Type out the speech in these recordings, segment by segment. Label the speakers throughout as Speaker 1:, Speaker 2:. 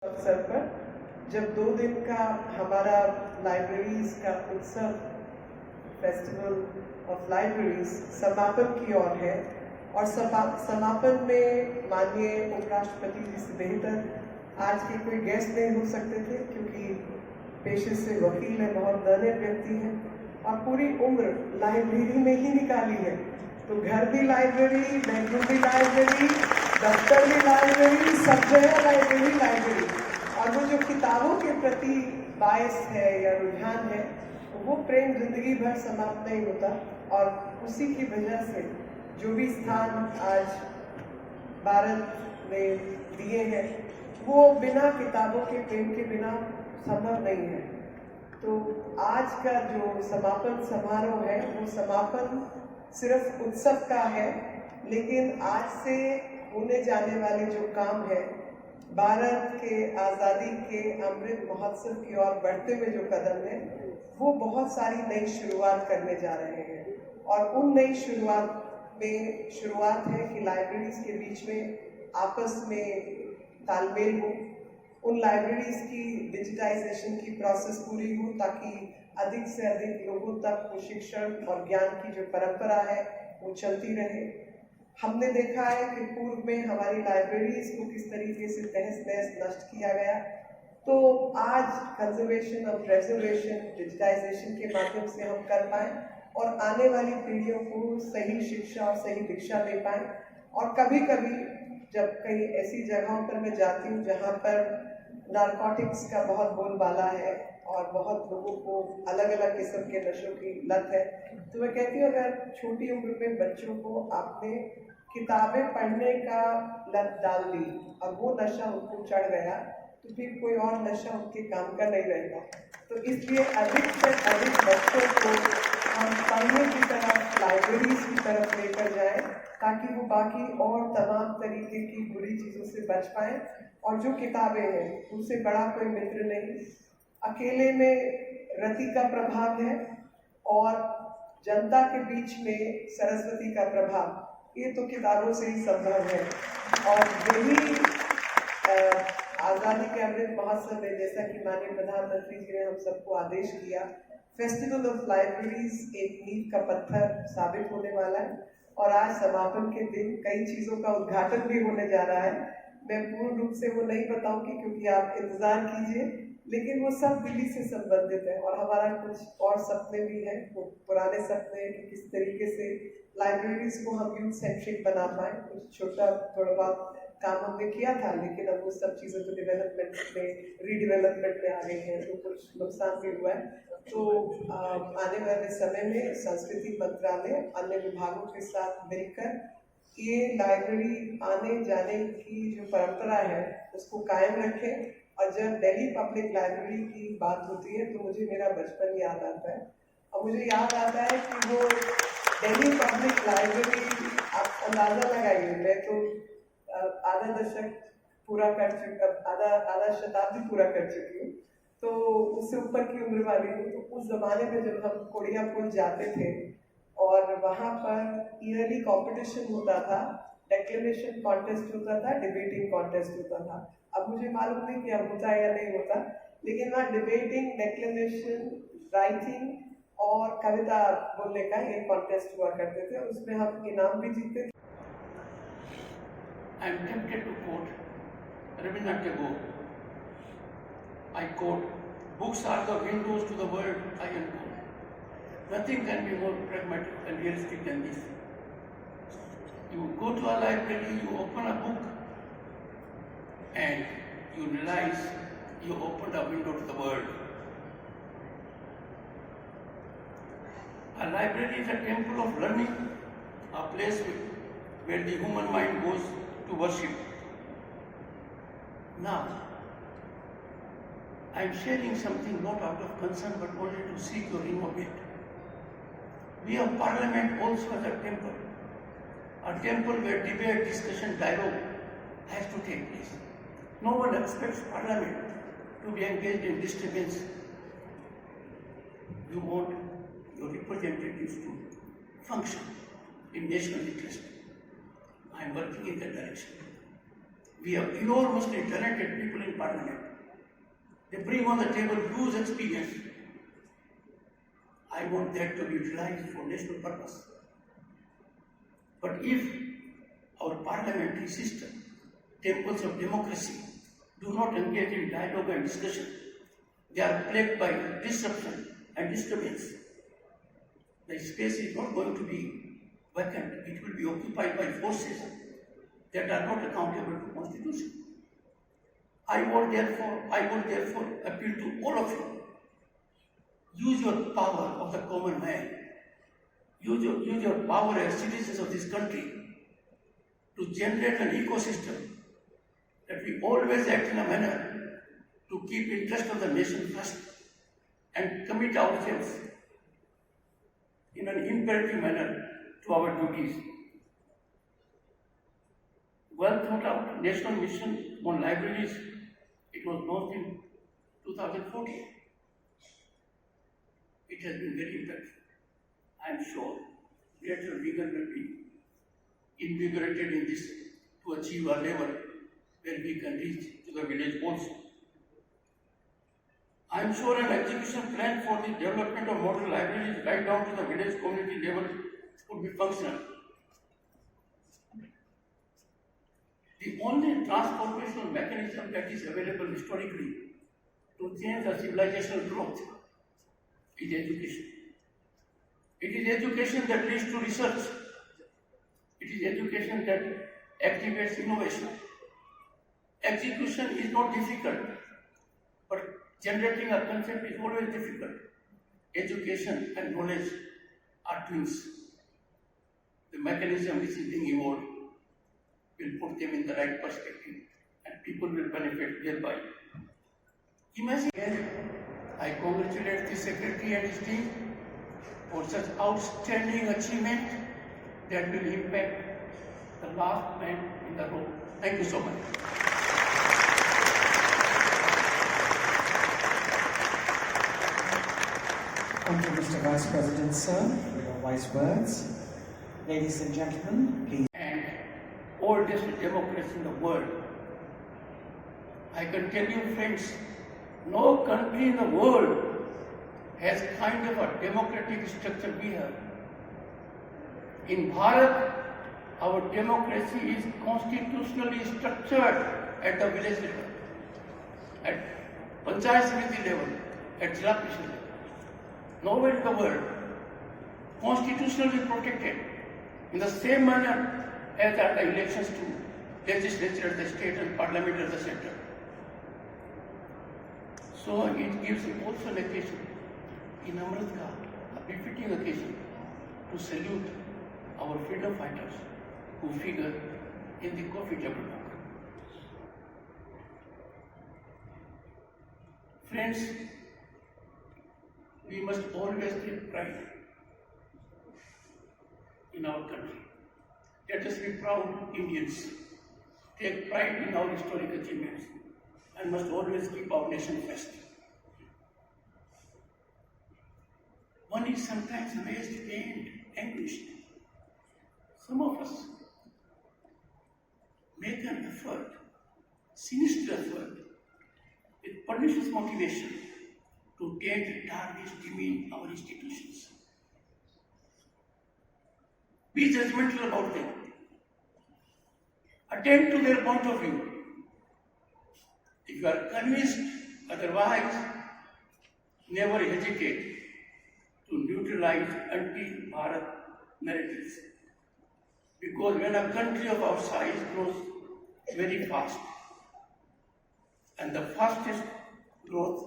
Speaker 1: अवसर पर जब 2 दिन का हमारा लाइब्रेरीज का उत्सव फेस्टिवल ऑफ लाइब्रेरीज समापन की ओर है और समापन में माननीय उपराष्ट्रपति जी से बेहतर आज के कोई गेस्ट नहीं हो सकते थे, क्योंकि पेशे से वकील है, बहुत दर्द व्यक्ति है और पूरी उम्र लाइब्रेरी में ही निकाली है। तो घर भी लाइब्रेरी, बेडरूम भी लाइब्रेरी, दफ्तर भी लाइब्रेरी, सब जगह लाइब्रेरी। और वो जो किताबों के प्रति बायस है या रुझान है, वो प्रेम जिंदगी भर समाप्त नहीं होता। और उसी की वजह से जो भी स्थान आज भारत में दिए हैं, वो बिना किताबों के प्रेम के बिना संभव नहीं है। तो आज का जो समापन समारोह है, वो समापन सिर्फ उत्सव का है, लेकिन आज से होने जाने वाले जो काम है, भारत के आज़ादी के अमृत महोत्सव की ओर बढ़ते हुए जो कदम है, वो बहुत सारी नई शुरुआत करने जा रहे हैं। और उन नई शुरुआत है कि लाइब्रेरीज के बीच में आपस में तालमेल हो, उन लाइब्रेरीज की डिजिटाइजेशन की प्रोसेस पूरी हो, ताकि अधिक से अधिक लोगों तक वो शिक्षण और ज्ञान की जो परंपरा है वो चलती रहे। हमने देखा है कि पूर्व में हमारी लाइब्रेरीज को किस तरीके से तहस नहस नष्ट किया गया। तो आज कंजर्वेशन और प्रेजर्वेशन डिजिटाइजेशन के माध्यम से हम कर पाएँ और आने वाली पीढ़ियों को सही शिक्षा और सही दीक्षा दे पाएँ। और कभी कभी जब कहीं ऐसी जगहों पर मैं जाती हूँ जहाँ पर नारकोटिक्स का बहुत बोलबाला है और बहुत लोगों को अलग अलग किस्म के नशों की लत है, तो मैं कहती हूँ अगर छोटी उम्र में बच्चों को आपने किताबें पढ़ने का लत डाल दी और वो नशा उनको चढ़ गया, तो फिर कोई और नशा उनके काम का नहीं रहेगा। तो इसलिए अधिक से अधिक बच्चों को हम पढ़ने की तरफ, लाइब्रेरीज की तरफ लेकर जाएं, ताकि वो बाकी और तमाम तरीके की बुरी चीज़ों से बच पाएँ। और जो किताबें हैं, उनसे बड़ा कोई मित्र नहीं। अकेले में रति का प्रभाव है और जनता के बीच में सरस्वती का प्रभाव, ये तो किताबों से ही संभव है। और यही आज़ादी के अमृत महोत्सव में, जैसा कि माननीय प्रधानमंत्री जी ने हम सबको आदेश दिया, फेस्टिवल ऑफ लाइब्रेरीज एक नींव का पत्थर साबित होने वाला है। और आज समापन के दिन कई चीज़ों का उद्घाटन भी होने जा रहा है। मैं पूर्ण रूप से वो नहीं बताऊंगी, क्योंकि आप इंतजार कीजिए, लेकिन वो सब दिल्ली से संबंधित है। और हमारा कुछ और सपने भी हैं, वो पुराने सपने हैं कि किस तरीके से लाइब्रेरीज को हम यूथ सेंट्रिक बना पाए। कुछ छोटा थोड़ा बहुत काम हमने किया था, लेकिन अब वो सब चीज़ें तो डेवलपमेंट में, रीडेवलपमेंट में आ गई हैं, तो कुछ नुकसान भी हुआ है। तो आने वाले समय में संस्कृति मंत्रालय अन्य विभागों के साथ मिलकर ये लाइब्रेरी आने जाने की जो परंपरा है उसको कायम रखें। और जब दिल्ली पब्लिक लाइब्रेरी की बात होती है, तो मुझे मेरा बचपन याद आता है। और मुझे याद आता है कि वो दिल्ली पब्लिक लाइब्रेरी, आप अंदाज़ा लगाइए, मैं तो आधा दशक पूरा कर चुका, आधा शताब्दी पूरा कर चुकी हूँ, तो उससे ऊपर की उम्र वाली हूँ। तो उस ज़माने में जब हम कोड़िया पुल जाते थे और वहाँ पर ईयरली कंपटीशन होता था, डेक्लेमेशन कॉन्टेस्ट होता था, डिबेटिंग कॉन्टेस्ट होता था। अब मुझे मालूम नहीं कि अब होता है या नहीं होता, लेकिन वहाँ डिबेटिंग, डेक्लेमेशन, राइटिंग और कविता बोलने का ये कॉन्टेस्ट हुआ करते थे, और उसमें हम इनाम भी जीतते थे।
Speaker 2: I am tempted to quote Rabindranath Tagore. I quote, "Books are the windows to the world," I unquote. Nothing can be more pragmatic and realistic than this. You go to a library, you open a book, and you realize you opened a window to the world. A library is a temple of learning, a place where the human mind goes to worship. Now, I am sharing something not out of concern but only to seek your input. We have Parliament also as a temple where debate, discussion, dialogue has to take place. No one expects Parliament to be engaged in disturbance. You want your representatives to function in national interest. I am working in that direction. We have enormously talented people in Parliament. They bring on the table huge experience. I want that to be utilized for national purpose. But if our parliamentary system, temples of democracy, do not engage in dialogue and discussion, they are plagued by disruption and disturbance. The space is not going to be vacant, it will be occupied by forces that are not accountable to the Constitution. I would therefore appeal to all of you. Use your power of the common man. Use your power as citizens of this country to generate an ecosystem that we always act in a manner to keep interest of the nation first and commit ourselves in an imperative manner to our duties. Well thought out national mission on libraries, it was launched in 2014. It has been very impactful. I am sure greater vigor will be invigorated in this to achieve a level where we can reach to the village also. I am sure an execution plan for the development of model libraries right down to the village community level would be functional. The only transformational mechanism that is available historically to change the civilizational growth is education. It is education that leads to research. It is education that activates innovation. Execution is not difficult, but generating a concept is always difficult. Education and knowledge are twins. The mechanism which is being evolved will put them in the right perspective and people will benefit thereby. Imagine, I congratulate the Secretary and his team for such outstanding achievement that will impact the last man in the row. Thank you so much.
Speaker 3: Thank you, Mr. Vice President, sir, for your wise words. Ladies and gentlemen, please.
Speaker 2: And oldest democracy in the world. I can tell you, friends, no country in the world has kind of a democratic structure we have. In Bharat, our democracy is constitutionally structured at the village level, at Panchayat Samiti level, at Jila Parishad level. Nowhere in the world, constitutionally protected in the same manner as at the elections to legislature at the state and parliament at the center. So it gives also an occasion in Amritka, a befitting occasion to salute our freedom fighters who figure in the coffee table book. Friends, we must always take pride in our country. Let us be proud Indians, take pride in our historic achievements, and must always keep our nation first. One is sometimes amazed, pained, anguished. Some of us make an effort, sinister effort, with pernicious motivation to taint, tarnish, demean our institutions. Be judgmental about them. Attend to their point of view. If you are convinced otherwise, never hesitate to neutralize anti-Bharat narratives. Because when a country of our size grows very fast, and the fastest growth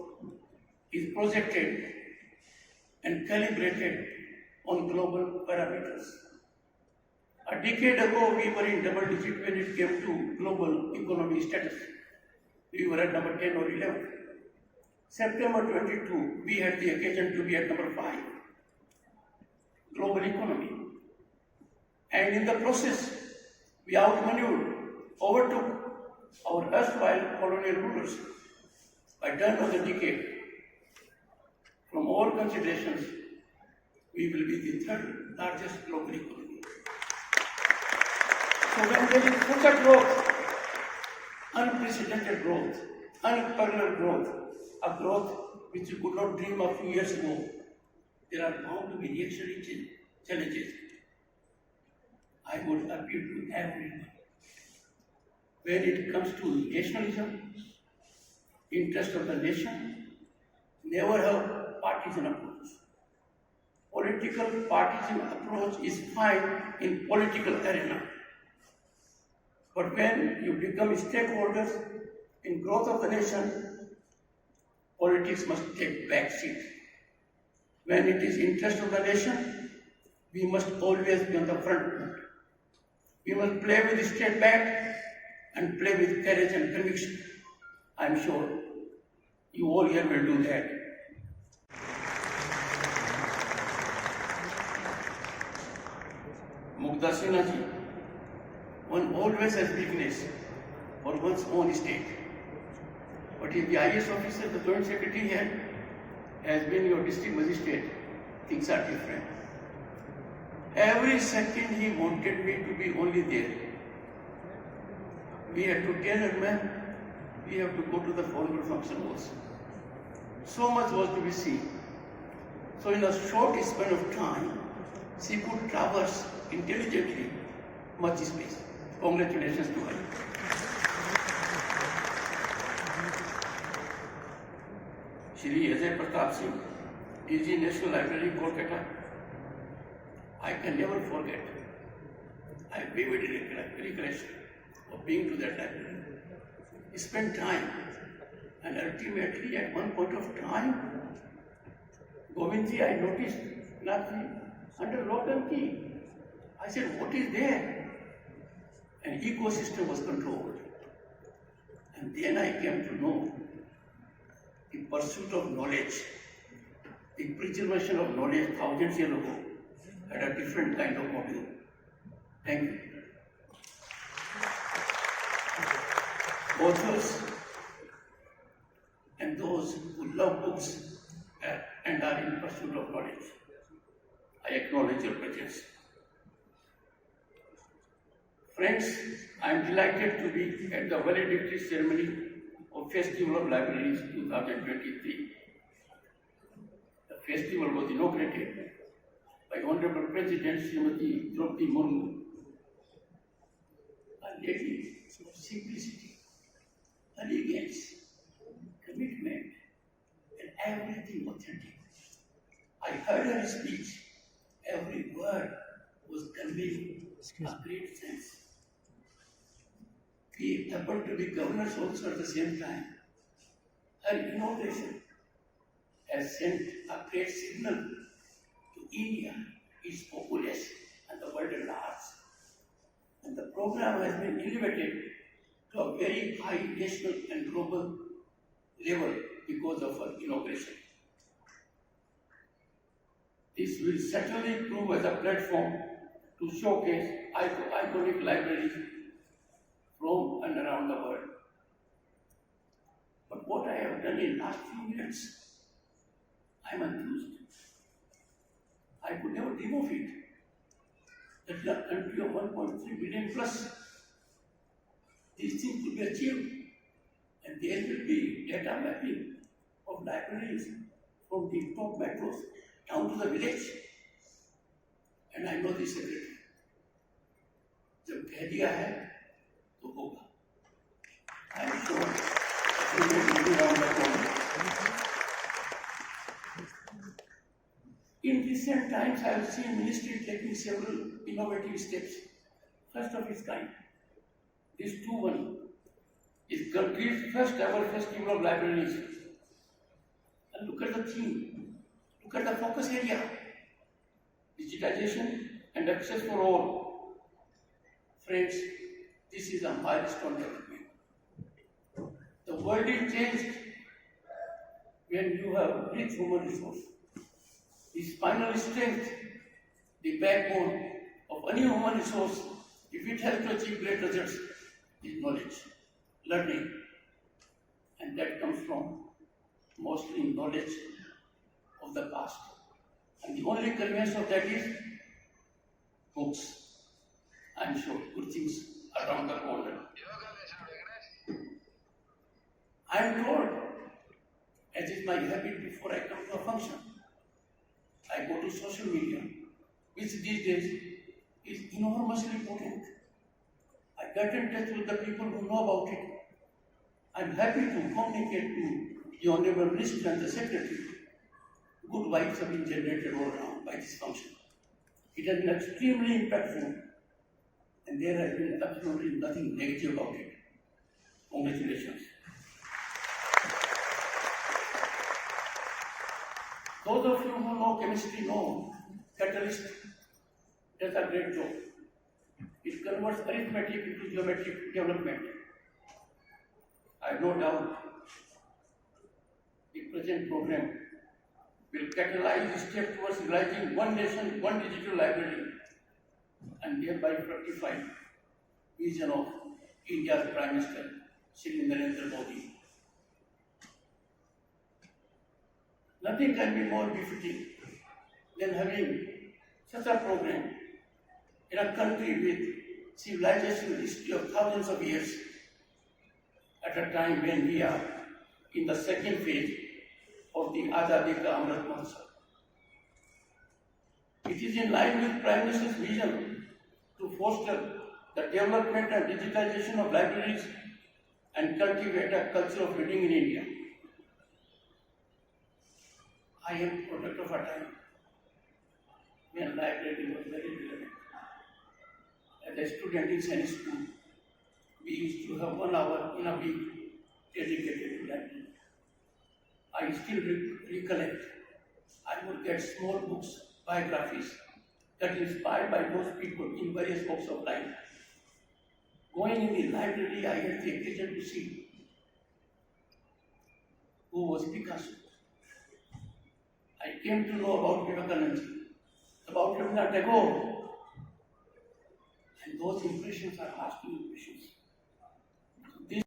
Speaker 2: is projected and calibrated on global parameters. A decade ago, we were in double digit when it came to global economy status. We were at number 10 or 11. September 22, we had the occasion to be at number 5. Global economy. And in the process, we outmaneuvered, overtook our erstwhile colonial rulers by turn of the decade. From all considerations, we will be the third largest global economy. So when there is such a growth, unprecedented growth, unparalleled growth, a growth which you could not dream of a few years ago. There are bound to be reactionary challenges. I would appeal to everyone. When it comes to nationalism, interest of the nation, never have partisan approach. Political partisan approach is fine in political arena. But when you become stakeholders in growth of the nation, politics must take back seat. When it is interest of the nation, we must always be on the front foot. We must play with the state bat and play with courage and conviction. I am sure you all here will do that. Mugdha Sinha ji, one always has weakness for one's own state. But if the IAS officer, the joint secretary here, has been your district magistrate, things are different. Every second he wanted me to be only there. We had to tell her, ma'am, we have to go to the formal function also. So much was to be seen. So in a short span of time, she could traverse intelligently much space. Congratulations to her. Shri Ajay Pratap Singh, DG National Library, Kolkata. I can never forget. I have vivid recollection of being to that library. We spent time, and ultimately at one point of time, Govindji, I noticed nothing under lock and key. I said, what is there? An ecosystem was controlled. And then I came to know the pursuit of knowledge, the preservation of knowledge thousands years ago had a different kind of model. Thank you. Authors and those who love books and are in pursuit of knowledge, I acknowledge your presence. Friends, I am delighted to be at the valedictory ceremony of Festival of Libraries 2023. The festival was inaugurated by Honorable President Srimati Draupadi Murmu, a lady of simplicity, elegance, commitment, and everything authentic. I heard her speech. Every word was conveying a great sense. We happened to be governors also at the same time. Her inauguration has sent a great signal to India, its populace, and the world at large. And the program has been elevated to a very high national and global level because of her inauguration. This will certainly prove as a platform to showcase iconic libraries from and around the world. But what I have done in last few minutes, I am enthused. I could never dream of it. That the country of 1.3 billion plus, these things could be achieved. And there will be data mapping of libraries from the top metros down to the village. And I know the secretary. जब कह दिया है तो होगा. I am sure we will be around the corner. In recent times, I have seen ministry taking several innovative steps, first of its kind. This too one is country's first ever festival of libraries. And look at the theme, look at the focus area, digitization and access for all. Friends, this is a milestone development. The world is changed when you have rich human resource. The spinal strength, the backbone of any human resource, if it helps to achieve great results, is knowledge, learning. And that comes from mostly knowledge of the past. And the only conveyance of that is books. I am sure good things around the corner. I am told, as is my habit before I come to a function, I go to social media, which these days is enormously important. I get in touch with the people who know about it. I am happy to communicate to the Honorable Minister and the Secretary. Good vibes have been generated all around by this function. It has been extremely impactful, and there has been absolutely nothing negative about it. Congratulations. Those of you who know chemistry know catalyst does a great job. It converts arithmetic into geometric development. I have no doubt the present program will catalyze the step towards realizing one nation, one digital library, and thereby fructify vision of India's Prime Minister, Shri Narendra Modi. Nothing can be more befitting than having such a program in a country with civilization history of thousands of years, at a time when we are in the second phase of the Azadi Ka Amrit Mahotsav. It is in line with Prime Minister's vision to foster the development and digitization of libraries and cultivate a culture of reading in India. I am product of a time when library was very relevant. As a student in science school, we used to have 1 hour in a week dedicated to library. I still recollect, I would get small books, biographies, that inspired by those people in various walks of life. Going in the library, I had the occasion to see who was Picasso. I came to know about Vivekananda, about Rabindranath Tagore, and those impressions are lasting impressions.